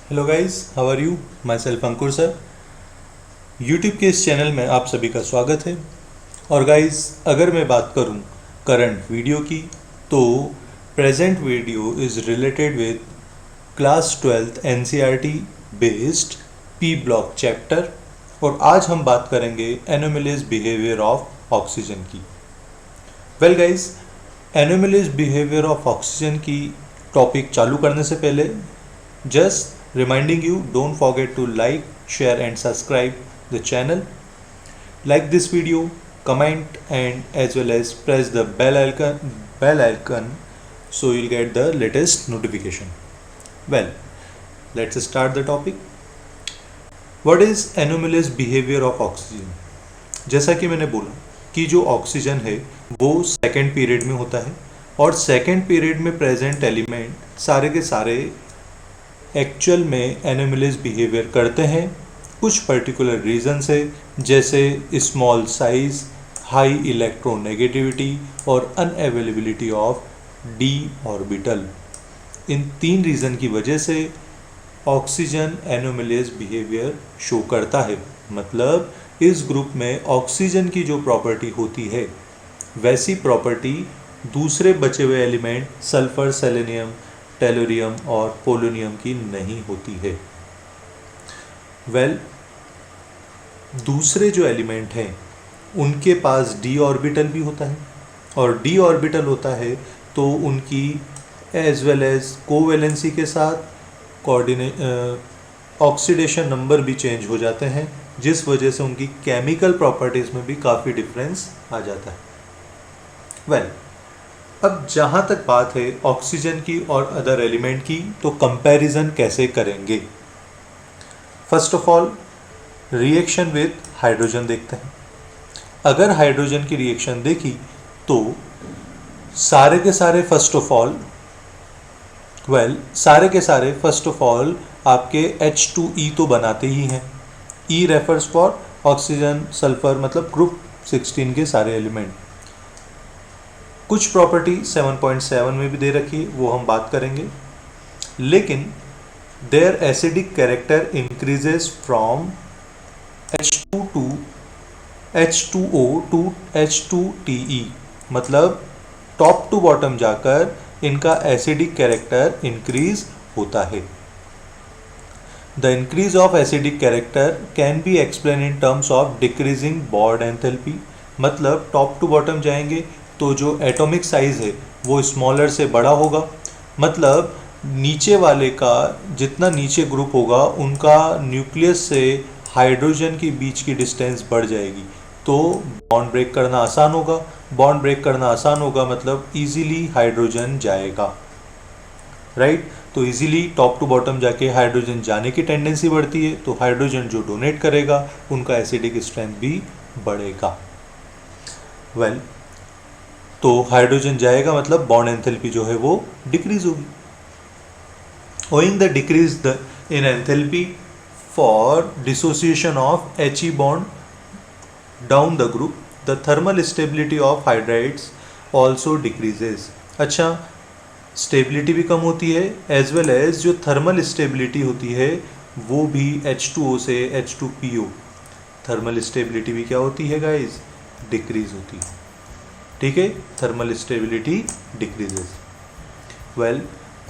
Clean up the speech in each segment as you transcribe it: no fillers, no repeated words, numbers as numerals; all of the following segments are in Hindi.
Hello guys, how are you? Myself Ankur sir. YouTube के इस चैनल में आप सभी का स्वागत है। और गाइस, अगर मैं बात करूं करंट वीडियो की, तो present video is related with class 12th NCERT based P block chapter. और आज हम बात करेंगे एनोमलीज बिहेवियर ऑफ ऑक्सीजन की। Well guys, anomalies behaviour of oxygen की टॉपिक चालू करने से पहले just reminding you, don't forget to like, share and subscribe the channel. Like this video, comment and as well as press the bell icon so you'll get the latest notification. Well, let's start the topic. What is anomalous behavior of oxygen? जैसा कि मैंने बोला कि जो ऑक्सीजन है वो सेकेंड पीरियड में होता है और सेकेंड पीरियड में प्रेजेंट एलिमेंट सारे के सारे एक्चुअल में एनोमलीज बिहेवियर करते हैं कुछ पर्टिकुलर रीजन से, जैसे स्मॉल साइज, हाई इलेक्ट्रोनेगेटिविटी और अनअवेलेबिलिटी ऑफ डी ऑर्बिटल। इन तीन रीज़न की वजह से ऑक्सीजन एनोमलीज बिहेवियर शो करता है। मतलब इस ग्रुप में ऑक्सीजन की जो प्रॉपर्टी होती है वैसी प्रॉपर्टी दूसरे बचे हुए एलिमेंट सल्फर, सेलेनियम, टेलोरियम और पोलोनियम की नहीं होती है। दूसरे जो एलिमेंट हैं उनके पास डी ऑर्बिटल भी होता है और डी ऑर्बिटल होता है तो उनकी एज वेल एज कोवेलेंसी के साथ ऑक्सीडेशन नंबर भी चेंज हो जाते हैं, जिस वजह से उनकी केमिकल प्रॉपर्टीज़ में भी काफ़ी डिफरेंस आ जाता है। अब जहाँ तक बात है ऑक्सीजन की और अदर एलिमेंट की, तो कंपैरिजन कैसे करेंगे? First of all reaction with hydrogen देखते हैं। अगर हाइड्रोजन की रिएक्शन देखी तो सारे के सारे फर्स्ट ऑफ ऑल आपके H2E तो बनाते ही हैं। E refers for oxygen, sulphur, मतलब ग्रुप 16 के सारे एलिमेंट। कुछ प्रॉपर्टी 7.7 में भी दे रखी है, वो हम बात करेंगे। लेकिन their acidic character increases from H2 to H2O to H2TE, मतलब टॉप टू बॉटम जाकर इनका एसिडिक कैरेक्टर इंक्रीज होता है। The increase of acidic character can be explain in terms of decreasing bond enthalpy. मतलब टॉप टू बॉटम जाएंगे तो जो एटॉमिक साइज़ है वो स्मॉलर से बड़ा होगा, मतलब नीचे वाले का जितना नीचे ग्रुप होगा उनका न्यूक्लियस से हाइड्रोजन के बीच की डिस्टेंस बढ़ जाएगी, तो बॉन्ड ब्रेक करना आसान होगा। बॉन्ड ब्रेक करना आसान होगा मतलब इजीली हाइड्रोजन जाएगा, राइट। तो इजीली टॉप टू बॉटम जाके हाइड्रोजन जाने की टेंडेंसी बढ़ती है, तो हाइड्रोजन जो डोनेट करेगा उनका एसिडिक स्ट्रेंथ भी बढ़ेगा। तो हाइड्रोजन जाएगा मतलब बॉन्ड एंथैल्पी जो है वो डिक्रीज होगी। Owing the decrease in enthalpy for dissociation of He bond down the group, the thermal stability of hydrides also decreases. अच्छा, स्टेबिलिटी भी कम होती है एज वेल एज जो थर्मल स्टेबिलिटी होती है वो भी H2O से H2PO, थर्मल स्टेबिलिटी भी क्या होती है गाइज? डिक्रीज होती है। ठीक है, thermal stability decreases.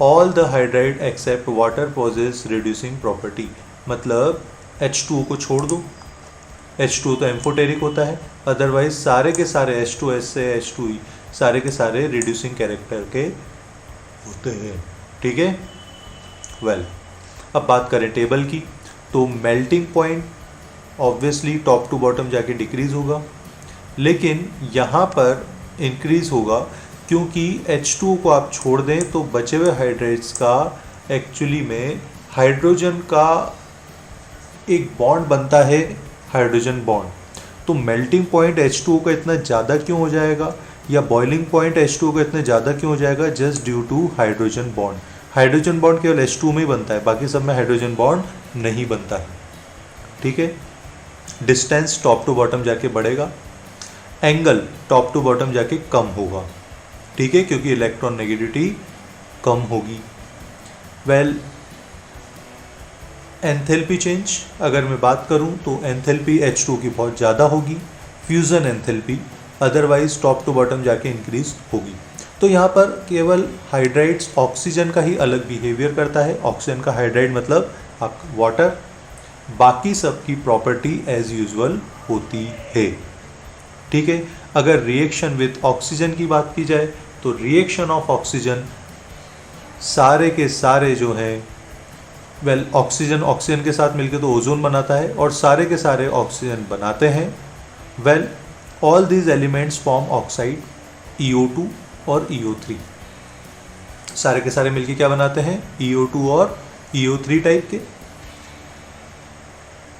All the hydride except water possess reducing property. मतलब H2O को छोड़ दो, H2O तो एम्फोटेरिक होता है, अदरवाइज सारे के सारे H2S से H2E सारे के सारे रिड्यूसिंग कैरेक्टर के होते हैं। ठीक है, अब बात करें टेबल की, तो melting point obviously top to bottom जाके डिक्रीज होगा, लेकिन यहाँ पर इंक्रीज होगा क्योंकि H2O को आप छोड़ दें तो बचे हुए हाइड्रेट्स का एक्चुअली में हाइड्रोजन का एक बॉन्ड बनता है, हाइड्रोजन बॉन्ड। तो मेल्टिंग पॉइंट H2O का इतना ज़्यादा क्यों हो जाएगा या बॉइलिंग पॉइंट H2O का इतना ज़्यादा क्यों हो जाएगा? Just due to hydrogen bond. Hydrogen bond केवल H2O में ही बनता है, बाकी सब में हाइड्रोजन बॉन्ड नहीं बनता है। ठीक है, डिस्टेंस टॉप टू बॉटम जाके बढ़ेगा, एंगल टॉप टू बॉटम जाके कम होगा। ठीक है, क्योंकि इलेक्ट्रॉन नेगेटिविटी कम होगी। एंथैल्पी चेंज अगर मैं बात करूं तो एंथैल्पी H2 की बहुत ज़्यादा होगी, fusion enthalpy otherwise top to bottom जाके इंक्रीज होगी। तो यहाँ पर केवल हाइड्राइड्स ऑक्सीजन का ही अलग बिहेवियर करता है, ऑक्सीजन का हाइड्राइड मतलब वाटर, बाकी सब की प्रॉपर्टी एज यूजुअल होती है। ठीक है, अगर रिएक्शन विथ ऑक्सीजन की बात की जाए तो रिएक्शन ऑफ ऑक्सीजन सारे के सारे जो है ऑक्सीजन के साथ मिलकर तो ओजोन बनाता है और सारे के सारे ऑक्सीजन बनाते हैं। All these elements form oxide EO2 और EO3, सारे के सारे मिलकर क्या बनाते हैं, EO2 और EO3 टाइप के।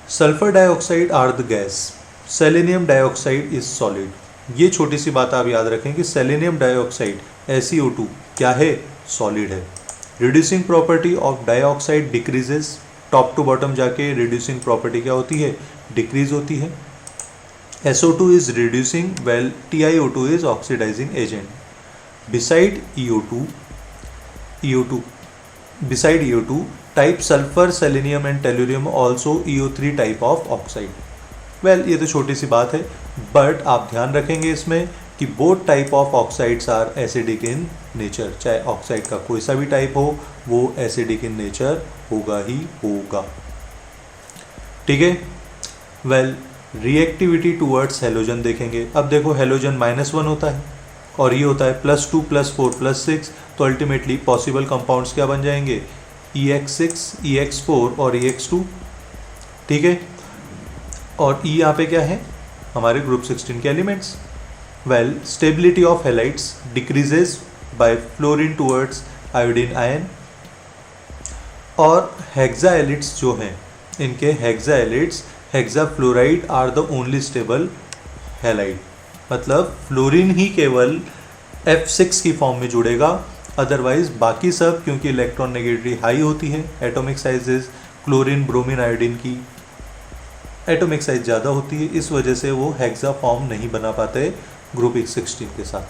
Sulphur dioxide are the gas, selenium dioxide is solid. ये छोटी सी बात आप याद रखें कि सेलेनियम डाइऑक्साइड SeO2 क्या है, सॉलिड है। Reducing property of dioxide decreases, top to bottom जाके रिड्यूसिंग प्रॉपर्टी क्या होती है, डिक्रीज होती है। SO2 is reducing while TiO2 is oxidizing agent. Beside EO2 type sulfur, selenium and tellurium also EO3 type of oxide. ये तो छोटी सी बात है, बट आप ध्यान रखेंगे इसमें कि both type of oxides are acidic in nature. चाहे ऑक्साइड का कोई सा भी टाइप हो, वो एसिडिक इन नेचर होगा ही होगा। ठीक है, रिएक्टिविटी टूवर्ड्स हेलोजन देखेंगे। अब देखो हेलोजन -1 होता है और ये होता है +2 +4 +6, तो अल्टीमेटली पॉसिबल कंपाउंड्स क्या बन जाएंगे, EX6 EX4 और EX2। ठीक है, और E यहाँ पे क्या है, हमारे ग्रुप 16 के elements. Stability of halides decreases by fluorine towards iodine ion. और हेक्साएलिट्स जो हैं, इनके hexahalides hexafluoride are the only stable halide, मतलब फ्लोरीन ही केवल F6 की फॉर्म में जुड़ेगा, अदरवाइज बाकी सब क्योंकि इलेक्ट्रॉन नेगेटिविटी हाई होती है, atomic sizes chlorine bromine iodine की एटॉमिक साइज ज़्यादा होती है, इस वजह से वो हेक्सा फॉर्म नहीं बना पाते ग्रुप 16 के साथ।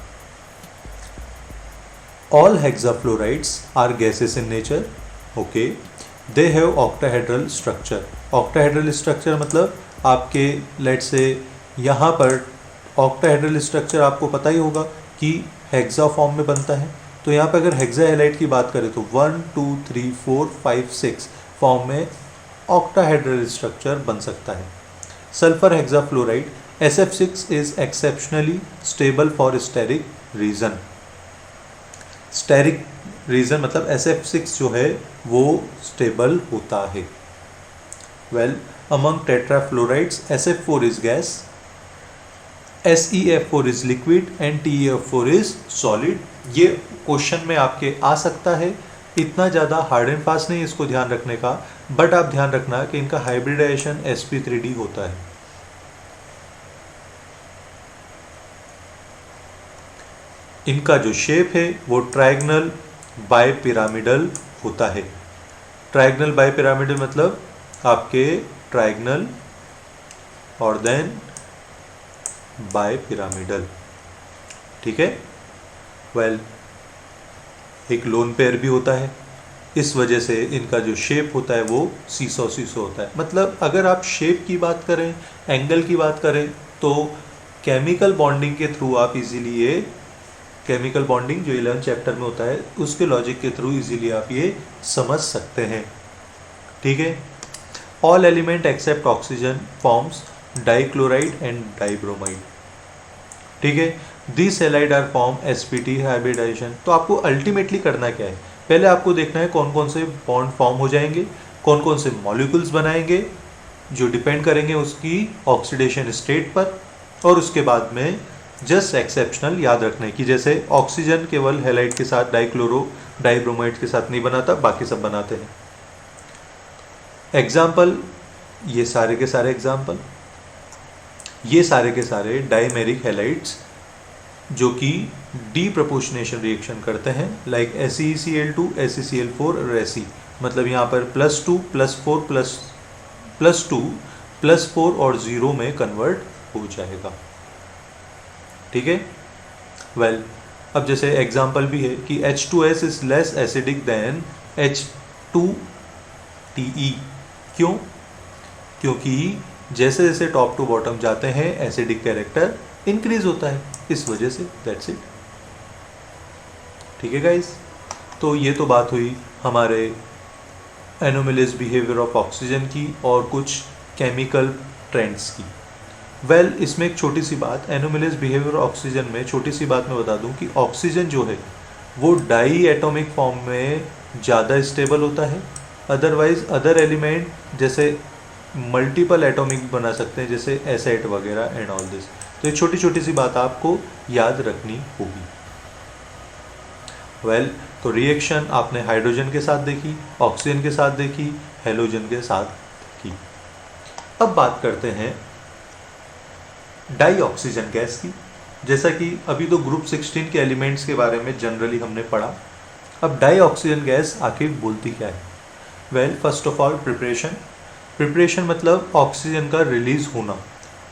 All hexafluorides are gases in nature, okay, they have octahedral structure. Octahedral structure मतलब आपके लेट से यहाँ पर ऑक्टाहेड्रल स्ट्रक्चर आपको पता ही होगा कि हेक्सा फॉर्म में बनता है। तो यहाँ पर अगर हेक्सा हैलाइड की बात करें तो 1 2 3 4 5 6 फॉर्म में ऑक्टाहेड्रल स्ट्रक्चर बन सकता है। Sulphur hexafluoride SF6 is exceptionally stable for steric reason. Steric reason मतलब SF6 जो है वो स्टेबल होता है। Among tetrafluorides SF4 is gas, SeF4 is liquid and TeF4 is solid. ये क्वेश्चन में आपके आ सकता है, इतना ज़्यादा हार्ड एंड फास्ट नहीं इसको ध्यान रखने का, बट आप ध्यान रखना कि इनका हाइब्रिडाइजेशन sp3d होता है। इनका जो शेप है वो ट्रायगनल बायपिरामिडल होता है। ट्रायगनल बायपिरामिडल मतलब आपके ट्रायगनल और देन बायपिरामिडल। ठीक है, एक लोन पेयर भी होता है, इस वजह से इनका जो शेप होता है वो सीसो होता है। मतलब अगर आप शेप की बात करें, एंगल की बात करें, तो केमिकल बॉन्डिंग के थ्रू आप इजीली ये केमिकल बॉन्डिंग जो 11 चैप्टर में होता है उसके लॉजिक के थ्रू इजीली आप ये समझ सकते हैं। ठीक है, all element except oxygen forms dichloride and dibromide. ठीक है, this halide are form sp3 hybridisation. तो आपको अल्टीमेटली करना क्या है, पहले आपको देखना है कौन कौन से बॉन्ड फॉर्म हो जाएंगे, कौन कौन से मॉलिक्यूल्स बनाएंगे जो डिपेंड करेंगे उसकी ऑक्सीडेशन स्टेट पर, और उसके बाद में जस्ट एक्सेप्शनल याद रखने की, जैसे ऑक्सीजन केवल हैलाइड के साथ डाइब्रोमाइड के साथ नहीं बनाता, बाकी सब बनाते हैं। एग्जाम्पल, ये सारे के सारे एग्जाम्पल, ये सारे के सारे डाइमेरिक हैलाइड्स जो कि डीप्रपोर्शनेशन रिएक्शन करते हैं, लाइक SeCl2 SeCl4 और Fe। मतलब यहाँ पर +2 +4 +2 +4 और 0 में कन्वर्ट हो जाएगा। ठीक है, अब जैसे एग्जाम्पल भी है कि H2S is less acidic then H2TE। क्यों? क्योंकि जैसे जैसे टॉप टू बॉटम जाते हैं एसिडिक कैरेक्टर इंक्रीज होता है, इस वजह से। That's it. ठीक है गाइस, तो ये तो बात हुई हमारे एनोमलियस बिहेवियर ऑफ ऑक्सीजन की और कुछ केमिकल ट्रेंड्स की। वेल इसमें एक छोटी सी बात, एनोमलियस बिहेवियर ऑक्सीजन में छोटी सी बात मैं बता दूं कि ऑक्सीजन जो है वो डाई एटॉमिक फॉर्म में ज़्यादा स्टेबल होता है। अदरवाइज अदर एलिमेंट जैसे मल्टीपल एटॉमिक बना सकते हैं, जैसे एसिड वगैरह एंड ऑल दिस। तो एक छोटी छोटी सी बात आपको याद रखनी होगी। वेल तो रिएक्शन आपने हाइड्रोजन के साथ देखी, ऑक्सीजन के साथ देखी, हेलोजन के साथ देखी। अब बात करते हैं डाई ऑक्सीजन गैस की। जैसा कि अभी तो ग्रुप 16 के एलिमेंट्स के बारे में जनरली हमने पढ़ा। अब डाई ऑक्सीजन गैस आखिर बोलती क्या है? Well first of all preparation मतलब ऑक्सीजन का रिलीज होना।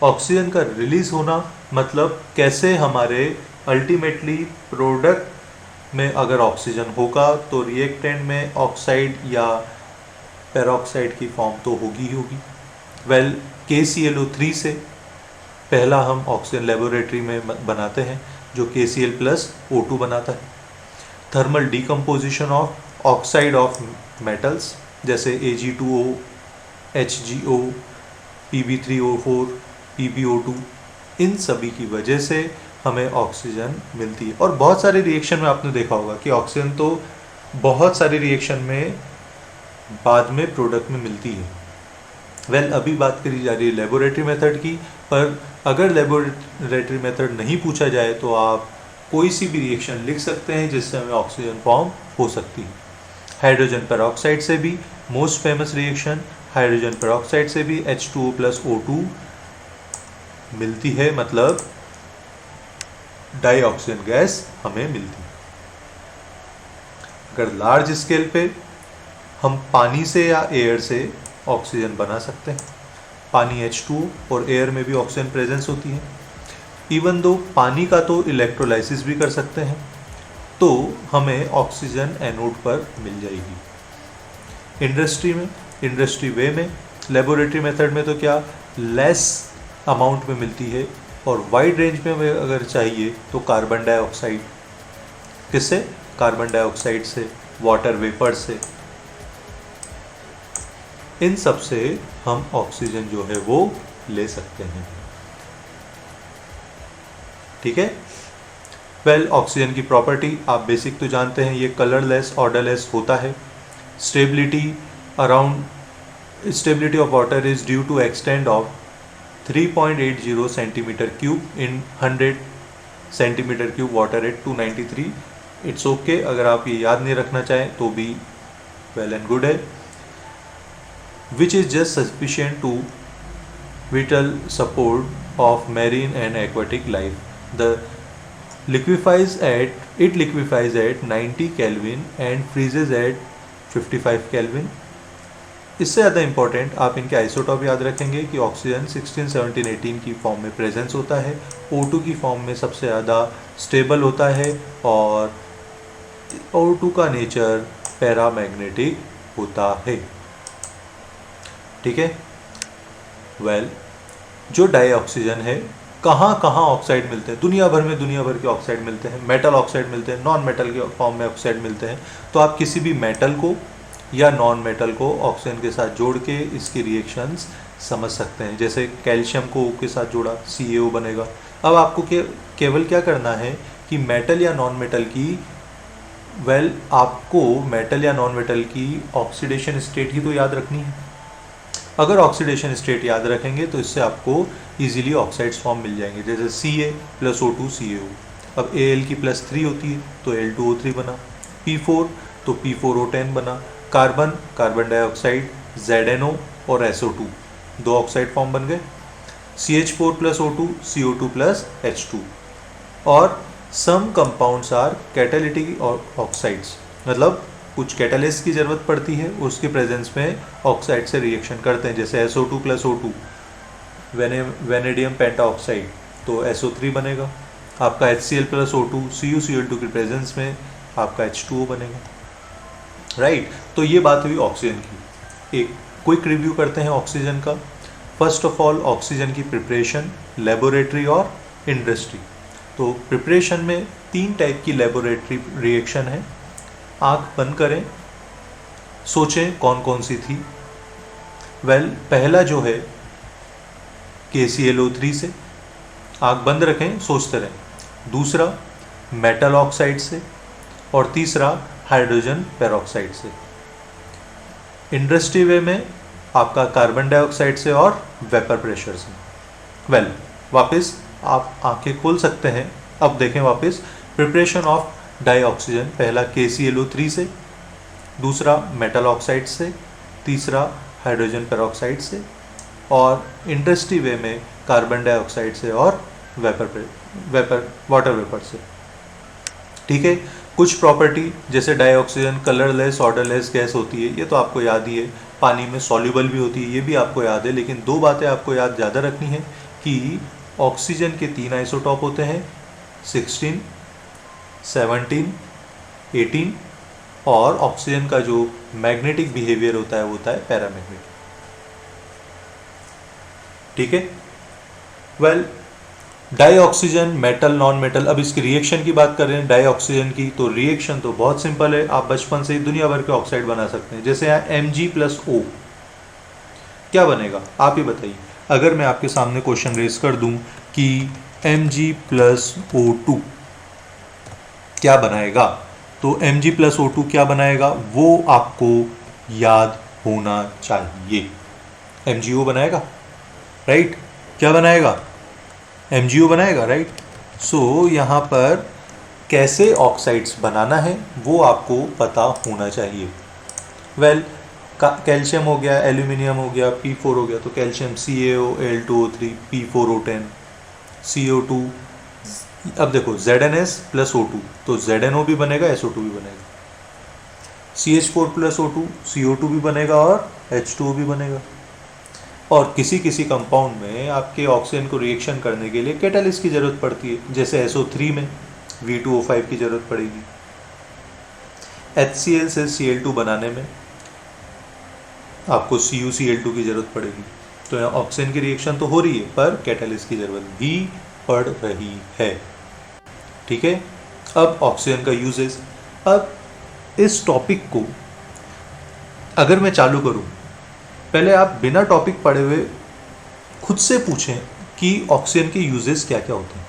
ऑक्सीजन का रिलीज होना मतलब कैसे हमारे अल्टीमेटली प्रोडक्ट में अगर ऑक्सीजन होगा तो रिएक्टेंट में ऑक्साइड या पेरोक्साइड की फॉर्म तो होगी ही होगी। वेल KClO3 से पहला हम ऑक्सीजन लेबोरेटरी में बनाते हैं जो KCl+O2 बनाता है। Thermal decomposition of oxide of metals जैसे Ag2O, HgO, Pb3O4, PbO2, इन सभी की वजह से हमें ऑक्सीजन मिलती है। और बहुत सारे रिएक्शन में आपने देखा होगा कि ऑक्सीजन तो बहुत सारे रिएक्शन में बाद में प्रोडक्ट में मिलती है। वेल अभी बात करी जा रही है लेबोरेटरी मेथड की, पर अगर लेबोरेटरी मेथड नहीं पूछा जाए तो आप कोई सी भी रिएक्शन लिख सकते हैं जिससे हमें ऑक्सीजन फॉर्म हो सकती है। हाइड्रोजन पेरोक्साइड से भी most famous reaction, hydrogen peroxide से भी H2O+O2 मिलती है, मतलब डाई ऑक्सीजन गैस हमें मिलती है। अगर लार्ज स्केल पे हम पानी से या एयर से ऑक्सीजन बना सकते हैं। पानी H2O और एयर में भी ऑक्सीजन प्रेजेंस होती है। इवन दो पानी का तो इलेक्ट्रोलाइसिस भी कर सकते हैं, तो हमें ऑक्सीजन एनोड पर मिल जाएगी। इंडस्ट्री वे में, लेबोरेटरी मेथड में तो क्या लेस अमाउंट में मिलती है, और वाइड रेंज में अगर चाहिए तो कार्बन डाइऑक्साइड, किससे? कार्बन डाइऑक्साइड से, वाटर वेपर से, इन सब से हम ऑक्सीजन जो है वो ले सकते हैं। ठीक है। वेल ऑक्सीजन की प्रॉपर्टी आप बेसिक तो जानते हैं, ये कलरलेस ऑर्डरलेस होता है। Stability of water is due to extent of 3.80 centimetre cube in 100 centimetre cube water at 293। It's okay, अगर आप ये याद नहीं रखना चाहें तो भी वेल एंड गुड है। which is just sufficient to vital support of marine and aquatic life. It liquefies at 90 Kelvin and freezes at 55 Kelvin. इससे ज़्यादा इम्पॉर्टेंट आप इनके आइसोटॉप याद रखेंगे कि ऑक्सीजन 16, 17, 18 की फॉर्म में प्रेजेंस होता है, O2 की फॉर्म में सबसे ज़्यादा स्टेबल होता है, और O2 का नेचर पैरामैग्नेटिक होता है। ठीक है। वेल जो डाई ऑक्सीजन है, कहाँ कहाँ ऑक्साइड मिलते हैं? दुनिया भर के ऑक्साइड मिलते हैं। मेटल ऑक्साइड मिलते हैं, नॉन मेटल के फॉर्म में ऑक्साइड मिलते हैं। तो आप किसी भी मेटल को या नॉन मेटल को ऑक्सीजन के साथ जोड़ के इसकी रिएक्शंस समझ सकते हैं। जैसे कैल्शियम को O के साथ जोड़ा, CaO बनेगा। अब आपको केवल क्या करना है कि मेटल या नॉन मेटल की आपको मेटल या नॉन मेटल की ऑक्सीडेशन स्टेट ही तो याद रखनी है। अगर ऑक्सीडेशन स्टेट याद रखेंगे तो इससे आपको इजीली ऑक्साइड्स फॉर्म मिल जाएंगे। जैसे Ca+O2 CaO, अब Al की +3 होती है तो L2O3 बना, P4 तो P4O10 बना, कार्बन डाइऑक्साइड ZNO और SO2, दो ऑक्साइड फॉर्म बन गए। CH4+O2 CO2+H2। और सम कंपाउंड्स आर कैटालिटिक ऑक्साइड्स, मतलब कुछ कैटालिस्ट की ज़रूरत पड़ती है, उसके प्रेजेंस में ऑक्साइड से रिएक्शन करते हैं। जैसे SO2+O2 वेनेडियम पेंटाऑक्साइड तो SO3 बनेगा। आपका HCl+O2 CuCl2 के प्रेजेंस में आपका H2O बनेगा। राइट। तो ये बात हुई ऑक्सीजन की। एक क्विक रिव्यू करते हैं ऑक्सीजन का। फर्स्ट ऑफ ऑल ऑक्सीजन की प्रिपरेशन, लेबोरेटरी और इंडस्ट्री। तो प्रिपरेशन में 3 टाइप की लेबोरेटरी रिएक्शन है। आँख बंद करें, सोचें कौन कौन सी थी। पहला जो है KClO3 से, आँख बंद रखें, सोचते रहें। दूसरा मेटल ऑक्साइड से, और तीसरा हाइड्रोजन पेरोक्साइड से। इंडस्ट्री वे में आपका कार्बन डाइऑक्साइड से और वेपर प्रेशर से। वापस आप आंखें खोल सकते हैं। अब देखें वापस प्रिपरेशन ऑफ डाई ऑक्सीजन, पहला KClO3 से, दूसरा मेटल ऑक्साइड से, तीसरा हाइड्रोजन पेरोक्साइड से, और इंडस्ट्री वे में कार्बन डाइऑक्साइड से और वाटर वेपर से। ठीक है। कुछ प्रॉपर्टी जैसे डाइऑक्सीजन कलरलेस ऑर्डरलेस गैस होती है, ये तो आपको याद ही है। पानी में सॉल्युबल भी होती है, ये भी आपको याद है। लेकिन 2 बातें आपको याद ज़्यादा रखनी है कि ऑक्सीजन के 3 आइसोटॉप होते हैं, 16, 17, 18, और ऑक्सीजन का जो मैग्नेटिक बिहेवियर होता है वो होता है पैरामैग्नेटिक। ठीक है। Dioxygen, metal, non metal. अब इसकी रिएक्शन की बात कर रहे हैं डाई ऑक्सीजन की, तो रिएक्शन तो बहुत सिंपल है। आप बचपन से ही दुनिया भर के ऑक्साइड बना सकते हैं। जैसे यहाँ Mg+O, क्या बनेगा आप ही बताइए। अगर मैं आपके सामने क्वेश्चन रेज कर दूं कि Mg+O2 क्या बनाएगा, तो Mg+O2 क्या बनाएगा वो आपको याद होना चाहिए। MgO बनाएगा, राइट। क्या बनाएगा, MgO बनाएगा, राइट। सो यहाँ पर कैसे ऑक्साइड्स बनाना है वो आपको पता होना चाहिए। कैल्शियम हो गया, एल्यूमिनियम हो गया, P4 हो गया, तो calcium CaO, Al2O3, P4O10, CO2। अब देखो ZnS+O2, तो ZnO भी बनेगा, SO2 भी बनेगा। CH4+O2, CO2 भी बनेगा और H2O भी बनेगा। और किसी किसी कंपाउंड में आपके ऑक्सीजन को रिएक्शन करने के लिए कैटालिस्ट की ज़रूरत पड़ती है। जैसे SO3 में V2O5 की ज़रूरत पड़ेगी। HCl से Cl2 बनाने में आपको CuCl2 की ज़रूरत पड़ेगी। तो यहाँ ऑक्सीजन की रिएक्शन तो हो रही है, पर कैटालिस्ट की ज़रूरत भी पड़ रही है। ठीक है। अब ऑक्सीजन का यूजेस। अब इस टॉपिक को अगर मैं चालू करूँ, पहले आप बिना टॉपिक पढ़े हुए खुद से पूछें कि ऑक्सीजन के यूजेस क्या क्या होते हैं।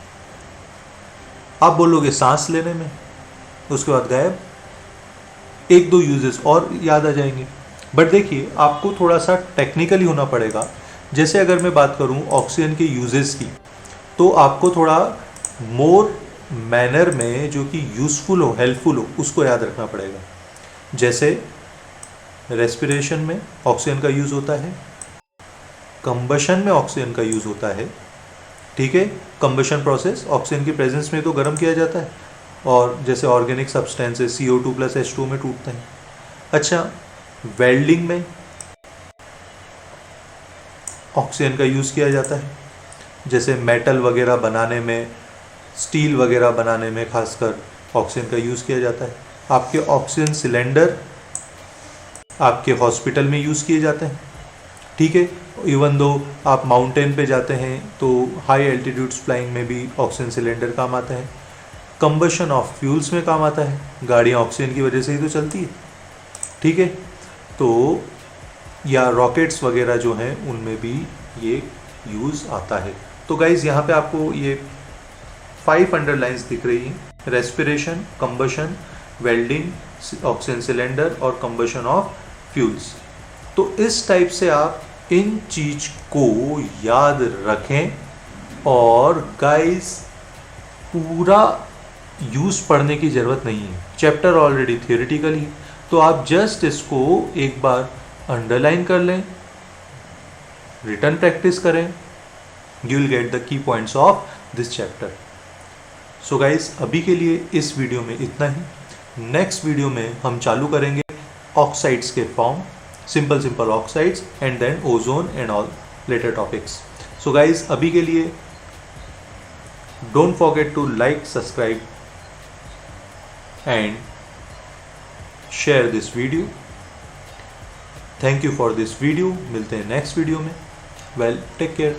आप बोलोगे सांस लेने में, उसके बाद गायब। 1-2 यूजेस और याद आ जाएंगे। बट देखिए आपको थोड़ा सा टेक्निकली होना पड़ेगा। जैसे अगर मैं बात करूं ऑक्सीजन के यूजेस की, तो आपको थोड़ा मोर मैनर में जो कि यूज़फुल हो, हेल्पफुल हो, उसको याद रखना पड़ेगा। जैसे रेस्पिरेशन में ऑक्सीजन का यूज़ होता है, कंबशन में ऑक्सीजन का यूज़ होता है। ठीक है। कंबशन प्रोसेस ऑक्सीजन की प्रेजेंस में तो गर्म किया जाता है, और जैसे ऑर्गेनिक सब्सटेंसेस CO2 + H2 में टूटते हैं। अच्छा, वेल्डिंग में ऑक्सीजन का यूज़ किया जाता है। जैसे मेटल वगैरह बनाने में, स्टील वगैरह बनाने में खासकर ऑक्सीजन का यूज़ किया जाता है। आपके ऑक्सीजन सिलेंडर आपके हॉस्पिटल में यूज़ किए जाते हैं। ठीक है। इवन दो आप माउंटेन पे जाते हैं तो हाई एल्टीट्यूड्स फ्लाइंग में भी ऑक्सीजन सिलेंडर काम आता है। कंबशन ऑफ फ्यूल्स में काम आता है, गाड़ियाँ ऑक्सीजन की वजह से ही तो चलती है। ठीक है। तो या रॉकेट्स वगैरह जो हैं उनमें भी ये यूज़ आता है। तो गाइज़ यहाँ पे आपको ये 5 अंडरलाइंस दिख रही हैं: respiration, combustion, welding, oxygen cylinder और कंबशन ऑफ फ्यूल्स। तो इस टाइप से आप इन चीज़ को याद रखें। और गाइस पूरा यूज़ पढ़ने की ज़रूरत नहीं है, चैप्टर ऑलरेडी थियोरेटिकल ही, तो आप जस्ट इसको एक बार अंडरलाइन कर लें, रिटन प्रैक्टिस करें, you will get the key points of this chapter. So guys अभी के लिए इस वीडियो में इतना ही। नेक्स्ट वीडियो में हम चालू करेंगे ऑक्साइड्स के form, simple oxides, and then ozone and all later topics. So guys अभी के लिए don't forget to like, subscribe and share this video. Thank you for this video. मिलते हैं नेक्स्ट वीडियो में। Well, take care.